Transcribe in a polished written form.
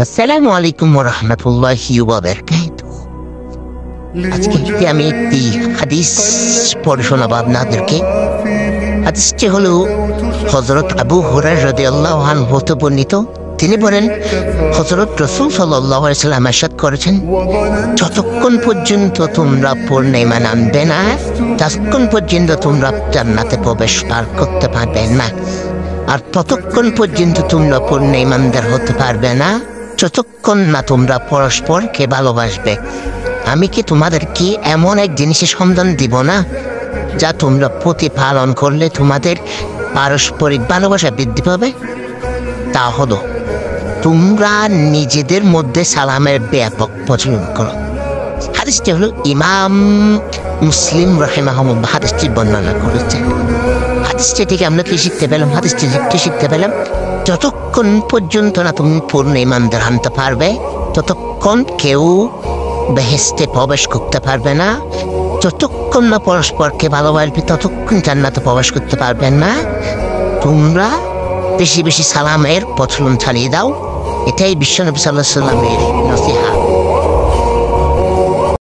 আসসালামু আলাইকুম ওয়া রাহমাতুল্লাহি ওয়া বারাকাতুহু। আজকে আমি একটি হাদিস পড়ে শোনাবো আপনাদেরকে। হাদিসটি হলো হযরত আবু হুরায়রা রাদিয়াল্লাহু আনহু হতে বর্ণিত। তিনি বলেন, হযরত রাসূল সাল্লাল্লাহু আলাইহি ওয়াসাল্লাম ইরশাদ করেছেন, যতক্ষণ পর্যন্ত তোমরা পূর্ণিমা নামবে না, ততক্ষণ পর্যন্ত তোমরা জান্নাতে প্রবেশ করতে পারবে না। আর ততক্ষণ পর্যন্ত তোমরা পূর্ণ ঈমানদার হতে পারবে না যতক্ষণ না তোমরা পরস্পরকে ভালোবাসবে। আমি কি তোমাদেরকে এমন এক জিনিসের সন্ধান দিব না, যা তোমরা প্রতিপালন করলে তোমাদের পারস্পরিক ভালোবাসা বৃদ্ধি পাবে? তা হলো, তোমরা নিজেদের মধ্যে সালামের ব্যাপক প্রচলন করো। হাদিসটি হলো ইমাম মুসলিম রাহিমাহুল্লাহ হাদিসটি বর্ণনা করেছেন। হাদিসটি থেকে আমরা কি শিখতে পেলাম? হাদিসটি শিখতে পেলাম, যতক্ষণ পর্যন্ত না তুমি পূর্ণ ঈমানদার আনতে পারবে ততক্ষণ কেউ বেহেশতে প্রবেশ করতে পারবে না। যতক্ষণ না পরস্পরকে ভালোবাসবে ততক্ষণ জান্নাতে প্রবেশ করতে পারবেন না। তোমরা বেশি বেশি সালামের প্রচলন চালিয়ে দাও। এটাই বিশ্বনবী সাল্লাল্লাহু আলাইহি ওয়াসাল্লামের নসিহত।